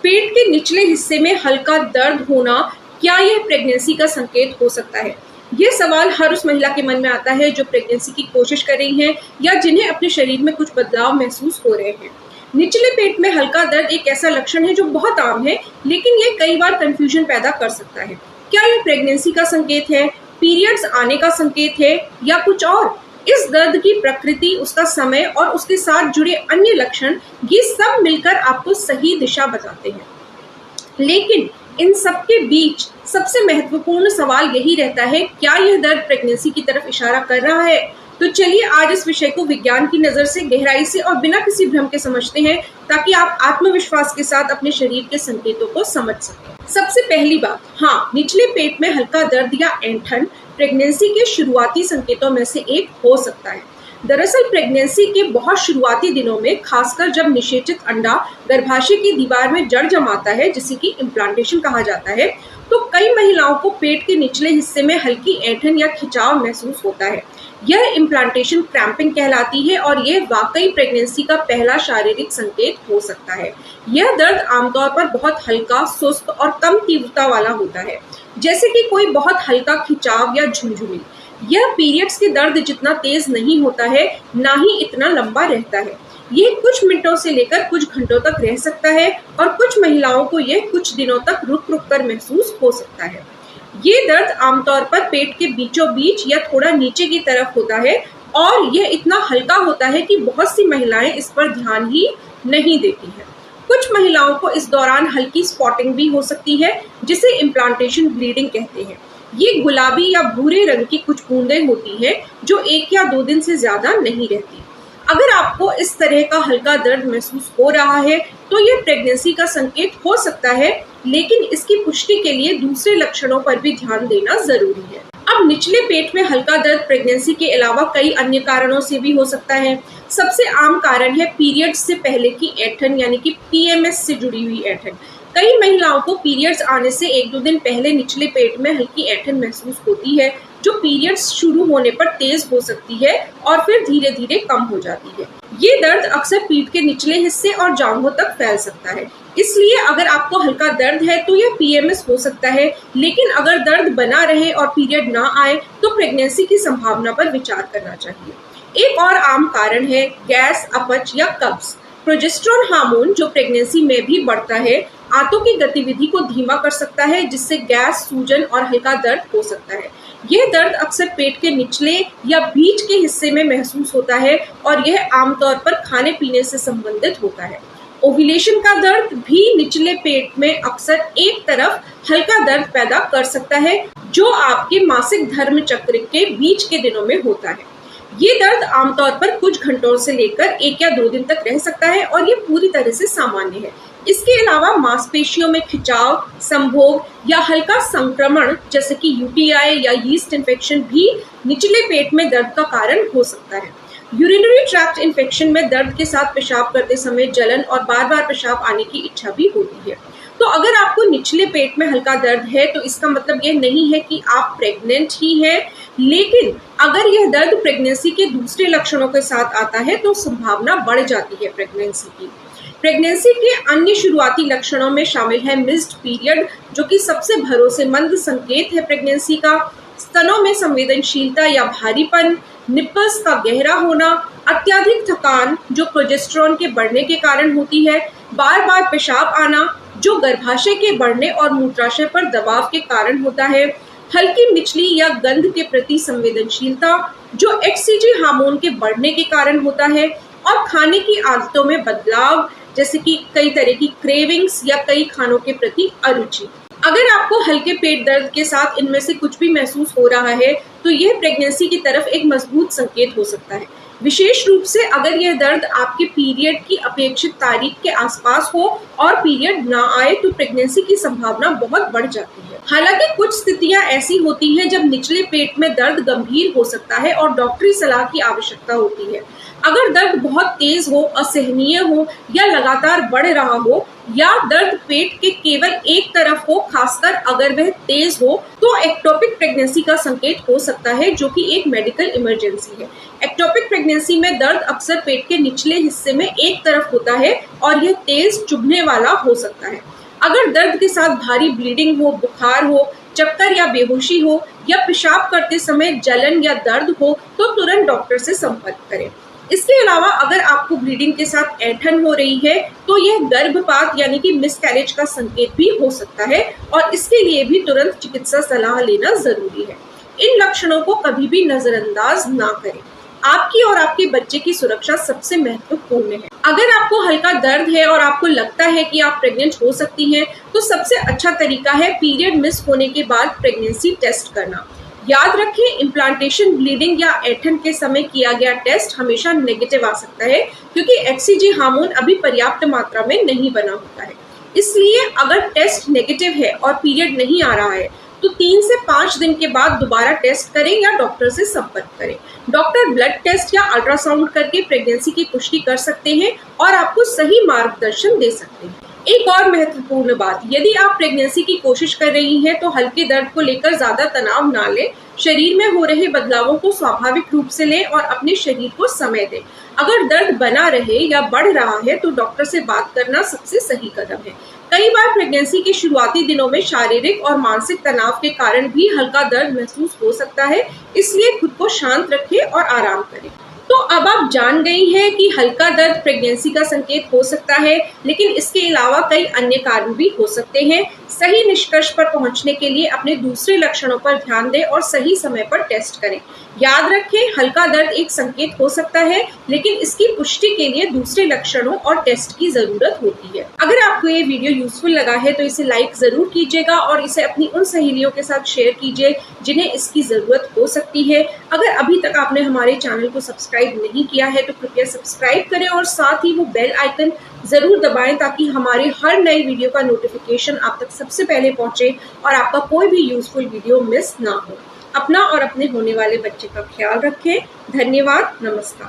पेट के निचले हिस्से में हल्का दर्द होना, क्या यह प्रेगनेंसी का संकेत हो सकता है? ये सवाल हर उस महिला के मन में आता है जो प्रेगनेंसी की कोशिश कर रही है या जिन्हें अपने शरीर में कुछ बदलाव महसूस हो रहे हैं। निचले पेट में हल्का दर्द एक ऐसा लक्षण है जो बहुत आम है, लेकिन ये कई बार कंफ्यूजन पैदा कर सकता है। क्या यह प्रेगनेंसी का संकेत है, पीरियड्स आने का संकेत है या कुछ और? इस दर्द की प्रकृति, उसका समय और उसके साथ जुड़े अन्य लक्षण, ये सब मिलकर आपको सही दिशा बताते हैं। लेकिन इन सबके बीच सबसे महत्वपूर्ण सवाल यही रहता है, क्या यह दर्द प्रेगनेंसी की तरफ इशारा कर रहा है? तो चलिए आज इस विषय को विज्ञान की नजर से गहराई से और बिना किसी भ्रम के समझते हैं, ताकि आप आत्मविश्वास के साथ अपने शरीर के संकेतों को समझ सकें। सबसे पहली बात, हाँ, निचले पेट में हल्का दर्द या ऐंठन प्रेगनेंसी के शुरुआती संकेतों में से एक हो सकता है। दरअसल प्रेगनेंसी के बहुत शुरुआती दिनों में, खासकर जब निषेचित अंडा गर्भाशय की दीवार में जड़ जमाता है, जिसे कि इम्प्लांटेशन कहा जाता है, तो कई महिलाओं को पेट के निचले हिस्से में हल्की ऐंठन या खिंचाव महसूस होता है। यह इम्प्लांटेशन क्रैम्पिंग कहलाती है और यह वाकई प्रेगनेंसी का पहला शारीरिक संकेत हो सकता है। यह दर्द आमतौर पर बहुत हल्का, सुस्त और कम तीव्रता वाला होता है, जैसे कि कोई बहुत हल्का खिंचाव या झुनझुनी। यह पीरियड्स के दर्द जितना तेज नहीं होता है, ना ही इतना लंबा रहता है। यह कुछ मिनटों से लेकर कुछ घंटों तक रह सकता है और कुछ महिलाओं को यह कुछ दिनों तक रुक रुक कर महसूस हो सकता है। ये दर्द आमतौर पर पेट के बीचों बीच या थोड़ा नीचे की तरफ होता है और यह इतना हल्का होता है कि बहुत सी महिलाएं इस पर ध्यान ही नहीं देती हैं। कुछ महिलाओं को इस दौरान हल्की स्पॉटिंग भी हो सकती है, जिसे इम्प्लांटेशन ब्लीडिंग कहते हैं। ये गुलाबी या भूरे रंग की कुछ बूंदें होती हैं जो 1 या 2 दिन से ज्यादा नहीं रहती। अगर आपको इस तरह का हल्का दर्द महसूस हो रहा है तो यह प्रेगनेंसी का संकेत हो सकता है, लेकिन इसकी पुष्टि के लिए दूसरे लक्षणों पर भी ध्यान देना जरूरी है। अब निचले पेट में हल्का दर्द प्रेगनेंसी के अलावा कई अन्य कारणों से भी हो सकता है। सबसे आम कारण है पीरियड्स से पहले की ऐंठन, यानी कि PMS से जुड़ी हुई ऐंठन। कई महिलाओं को पीरियड्स आने से 1-2 दिन पहले निचले पेट में हल्की ऐंठन महसूस होती है, जो पीरियड्स शुरू होने पर तेज हो सकती है और फिर धीरे धीरे कम हो जाती है। ये दर्द अक्सर पीठ के निचले हिस्से और जांघों तक फैल सकता है। इसलिए अगर आपको हल्का दर्द है तो यह PMS हो सकता है, लेकिन अगर दर्द बना रहे और पीरियड ना आए तो प्रेगनेंसी की संभावना पर विचार करना चाहिए। एक और आम कारण है गैस, अपच या कब्ज। प्रोजेस्टेरोन हार्मोन, जो प्रेगनेंसी में भी बढ़ता है, आंतों की गतिविधि को धीमा कर सकता है, जिससे गैस, सूजन और हल्का दर्द हो सकता है। यह दर्द अक्सर पेट के निचले या बीच के हिस्से में महसूस होता है और यह आमतौर पर खाने पीने से संबंधित होता है। ओव्यूलेशन का दर्द भी निचले पेट में अक्सर एक तरफ हल्का दर्द पैदा कर सकता है, जो आपके मासिक धर्म चक्र के बीच के दिनों में होता है। ये दर्द आमतौर पर कुछ घंटों से लेकर 1 या 2 दिन तक रह सकता है और ये पूरी तरह से सामान्य है। इसके अलावा मांसपेशियों में खिंचाव, संभोग या हल्का संक्रमण जैसे कि UTI या यीस्ट इन्फेक्शन भी निचले पेट में दर्द का कारण हो सकता है। यूरिनरी ट्रैक्ट इन्फेक्शन में दर्द के साथ पेशाब करते समय जलन और बार बार पेशाब आने की इच्छा भी होती है। तो अगर आपको निचले पेट में हल्का दर्द है तो इसका मतलब यह नहीं है कि आप प्रेग्नेंट ही हैं, लेकिन अगर यह दर्द प्रेगनेंसी के दूसरे लक्षणों के साथ आता है तो संभावना बढ़ जाती है प्रेगनेंसी की। प्रेगनेंसी के अन्य शुरुआती लक्षणों में शामिल है मिस्ड पीरियड, जो कि सबसे भरोसेमंद संकेत है प्रेगनेंसी का। स्तनों में संवेदनशीलता या भारीपन, निप्पल्स का गहरा होना, अत्यधिक थकान जो प्रोजेस्टेरोन के बढ़ने के कारण होती है, बार बार पेशाब आना जो गर्भाशय के बढ़ने और मूत्राशय पर दबाव के कारण होता है, हल्की मिचली या गंध के प्रति संवेदनशीलता जो HCG हार्मोन के बढ़ने के कारण होता है, और खाने की आदतों में बदलाव जैसे कि कई तरह की क्रेविंग्स या कई खानों के प्रति अरुचि। अगर आपको हल्के पेट दर्द के साथ इनमें से कुछ भी महसूस हो रहा है तो यह प्रेगनेंसी की तरफ एक मजबूत संकेत हो सकता है, विशेष रूप से अगर यह दर्द आपके पीरियड की अपेक्षित तारीख के आसपास हो और पीरियड ना आए तो प्रेगनेंसी की संभावना बहुत बढ़ जाती है। हालांकि कुछ स्थितियां ऐसी होती हैं जब निचले पेट में दर्द गंभीर हो सकता है और डॉक्टरी सलाह की आवश्यकता होती है। अगर दर्द बहुत तेज हो, असहनीय हो या लगातार बढ़ रहा हो, या दर्द पेट के केवल एक तरफ हो, खासकर अगर वह तेज हो, तो एक्टोपिक प्रेगनेंसी का संकेत हो सकता है, जो कि एक मेडिकल इमरजेंसी है। एक्टोपिक प्रेगनेंसी में दर्द अक्सर पेट के निचले हिस्से में एक तरफ होता है और यह तेज चुभने वाला हो सकता है। अगर दर्द के साथ भारी ब्लीडिंग हो, बुखार हो, चक्कर या बेहोशी हो, या पेशाब करते समय जलन या दर्द हो, तो तुरंत डॉक्टर से संपर्क करें। इसके अलावा अगर आपको ब्लीडिंग के साथ ऐंठन हो रही है, तो यह गर्भपात यानी कि मिसकैरेज का संकेत भी हो सकता है और इसके लिए भी तुरंत चिकित्सा सलाह लेना जरूरी है। इन लक्षणों को कभी भी नजरअंदाज ना करें। आपकी और आपके बच्चे की सुरक्षा सबसे महत्वपूर्ण है। अगर आपको हल्का दर्द है और आपको लगता है कि आप प्रेग्नेंट हो सकती हैं, तो सबसे अच्छा तरीका है पीरियड मिस होने के बाद प्रेगनेंसी टेस्ट करना। याद रखें, इम्प्लांटेशन, ब्लीडिंग या ऐंठन के समय किया गया टेस्ट हमेशा नेगेटिव आ सकता है, क्योंकि HCG हार्मोन अभी पर्याप्त मात्रा में नहीं बना होता है। इसलिए अगर टेस्ट नेगेटिव है और पीरियड नहीं आ रहा है, तो 3 से 5 दिन के बाद दोबारा टेस्ट करें या डॉक्टर से संपर्क करें। डॉक्टर ब्लड टेस्ट या अल्ट्रासाउंड करके प्रेगनेंसी की पुष्टि कर सकते हैं और आपको सही मार्गदर्शन दे सकते हैं। एक और महत्वपूर्ण बात, यदि आप प्रेगनेंसी की कोशिश कर रही हैं, तो हल्के दर्द को लेकर ज्यादा तनाव ना लें। शरीर में हो रहे बदलावों को स्वाभाविक रूप से लें और अपने शरीर को समय दें। अगर दर्द बना रहे या बढ़ रहा है, तो डॉक्टर से बात करना सबसे सही कदम है। कई बार प्रेगनेंसी के शुरुआती दिनों में शारीरिक और मानसिक तनाव के कारण भी हल्का दर्द महसूस हो सकता है, इसलिए खुद को शांत रखें और आराम करें। तो अब आप जान गई हैं कि हल्का दर्द प्रेगनेंसी का संकेत हो सकता है, लेकिन इसके अलावा कई अन्य कारण भी हो सकते हैं। सही निष्कर्ष पर पहुंचने के लिए अपने दूसरे लक्षणों पर ध्यान दें और सही समय पर टेस्ट करें। याद रखें, हल्का दर्द एक संकेत हो सकता है, लेकिन इसकी पुष्टि के लिए दूसरे लक्षणों और टेस्ट की जरूरत होती है। अगर आपको ये वीडियो यूजफुल लगा है, तो इसे लाइक जरूर कीजिएगा और इसे अपनी उन सहेलियों के साथ शेयर कीजिए जिन्हें इसकी जरूरत हो सकती है। अगर अभी तक आपने हमारे चैनल को सब्सक्राइब नहीं किया है, तो कृपया सब्सक्राइब करें और साथ ही वो बेल आइकन जरूर दबाएं, ताकि हमारे हर नई वीडियो का नोटिफिकेशन आप तक सबसे पहले पहुंचे और आपका कोई भी यूजफुल वीडियो मिस ना हो। अपना और अपने होने वाले बच्चे का ख्याल रखें। धन्यवाद। नमस्कार।